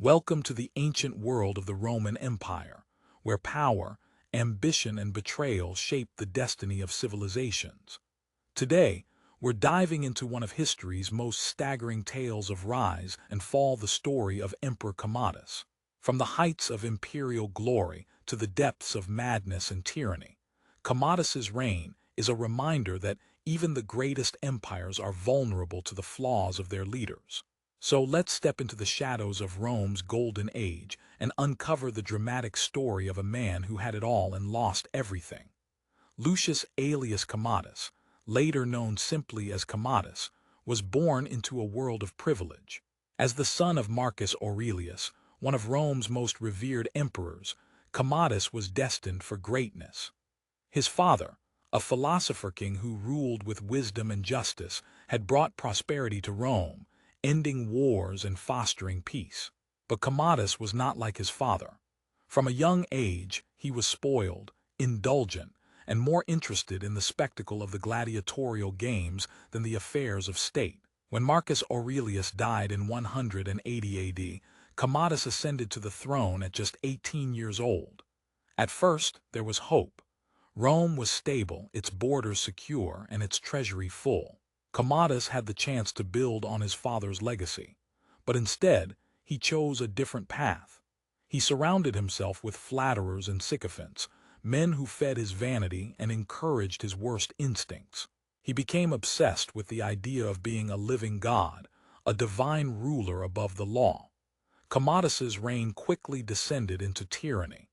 Welcome to the ancient world of the Roman Empire, where power, ambition, and betrayal shaped the destiny of civilizations. Today, we're diving into one of history's most staggering tales of rise and fall, the story of Emperor Commodus. From the heights of imperial glory to the depths of madness and tyranny, Commodus's reign is a reminder that even the greatest empires are vulnerable to the flaws of their leaders. So let's step into the shadows of Rome's golden age and uncover the dramatic story of a man who had it all and lost everything. Lucius Aelius Commodus, later known simply as Commodus, was born into a world of privilege. As the son of Marcus Aurelius, one of Rome's most revered emperors, Commodus was destined for greatness. His father, a philosopher king who ruled with wisdom and justice, had brought prosperity to Rome, ending wars and fostering peace. But Commodus was not like his father. From a young age, he was spoiled, indulgent, and more interested in the spectacle of the gladiatorial games than the affairs of state. When Marcus Aurelius died in 180 AD, Commodus ascended to the throne at just 18 years old. At first, there was hope. Rome was stable, its borders secure, and its treasury full. Commodus had the chance to build on his father's legacy. But instead, he chose a different path. He surrounded himself with flatterers and sycophants, men who fed his vanity and encouraged his worst instincts. He became obsessed with the idea of being a living god, a divine ruler above the law. Commodus's reign quickly descended into tyranny.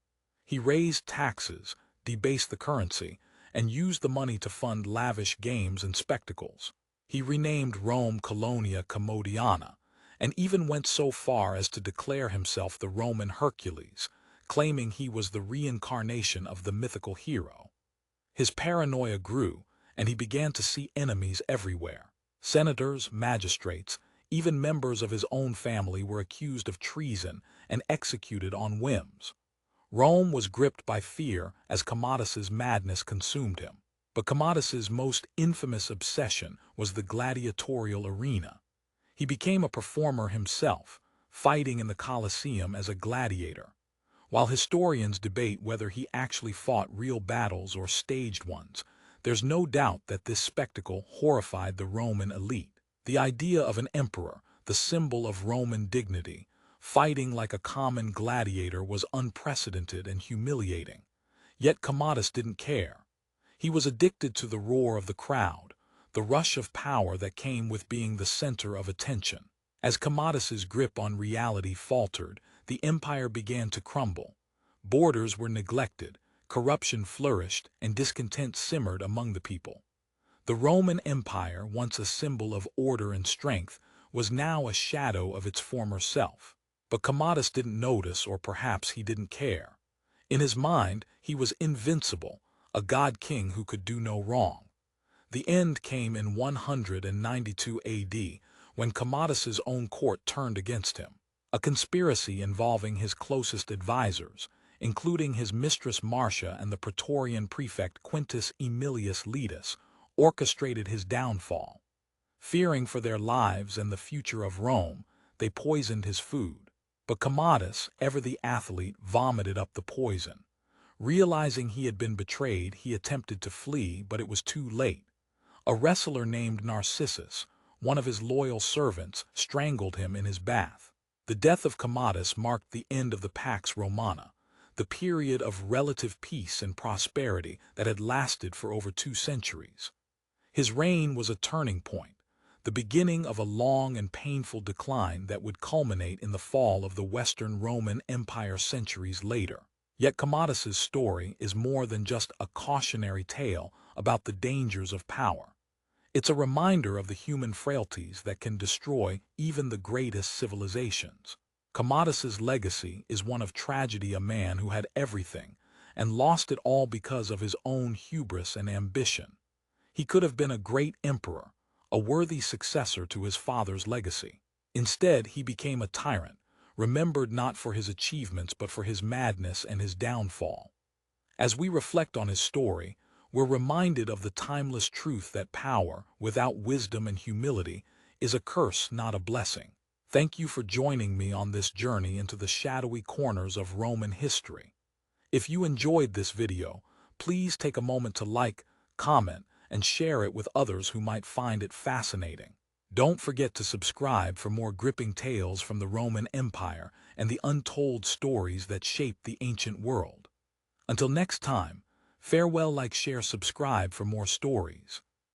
He raised taxes, debased the currency, and used the money to fund lavish games and spectacles. He renamed Rome Colonia Commodiana, and even went so far as to declare himself the Roman Hercules, claiming he was the reincarnation of the mythical hero. His paranoia grew, and he began to see enemies everywhere. Senators, magistrates, even members of his own family were accused of treason and executed on whims. Rome was gripped by fear as Commodus's madness consumed him. But Commodus's most infamous obsession was the gladiatorial arena. He became a performer himself, fighting in the Colosseum as a gladiator. While historians debate whether he actually fought real battles or staged ones, there's no doubt that this spectacle horrified the Roman elite. The idea of an emperor, the symbol of Roman dignity, fighting like a common gladiator was unprecedented and humiliating. Yet Commodus didn't care. He was addicted to the roar of the crowd, the rush of power that came with being the center of attention. As Commodus's grip on reality faltered, the empire began to crumble. Borders were neglected, corruption flourished, and discontent simmered among the people. The Roman Empire, once a symbol of order and strength, was now a shadow of its former self. But Commodus didn't notice, or perhaps he didn't care. In his mind, he was invincible, a god-king who could do no wrong. The end came in 192 AD, when Commodus's own court turned against him. A conspiracy involving his closest advisors, including his mistress Marcia and the Praetorian prefect Quintus Aemilius Letus, orchestrated his downfall. Fearing for their lives and the future of Rome, they poisoned his food. But Commodus, ever the athlete, vomited up the poison. Realizing he had been betrayed, he attempted to flee, but it was too late. A wrestler named Narcissus, one of his loyal servants, strangled him in his bath. The death of Commodus marked the end of the Pax Romana, the period of relative peace and prosperity that had lasted for over 2 centuries. His reign was a turning point, the beginning of a long and painful decline that would culminate in the fall of the Western Roman Empire centuries later. Yet Commodus's story is more than just a cautionary tale about the dangers of power. It's a reminder of the human frailties that can destroy even the greatest civilizations. Commodus's legacy is one of tragedy, a man who had everything and lost it all because of his own hubris and ambition. He could have been a great emperor, a worthy successor to his father's legacy. Instead, he became a tyrant, remembered not for his achievements but for his madness and his downfall. As we reflect on his story, we're reminded of the timeless truth that power, without wisdom and humility, is a curse, not a blessing. Thank you for joining me on this journey into the shadowy corners of Roman history. If you enjoyed this video, please take a moment to like, comment, and share it with others who might find it fascinating. Don't forget to subscribe for more gripping tales from the Roman Empire and the untold stories that shaped the ancient world. Until next time, farewell, like, share, subscribe for more stories.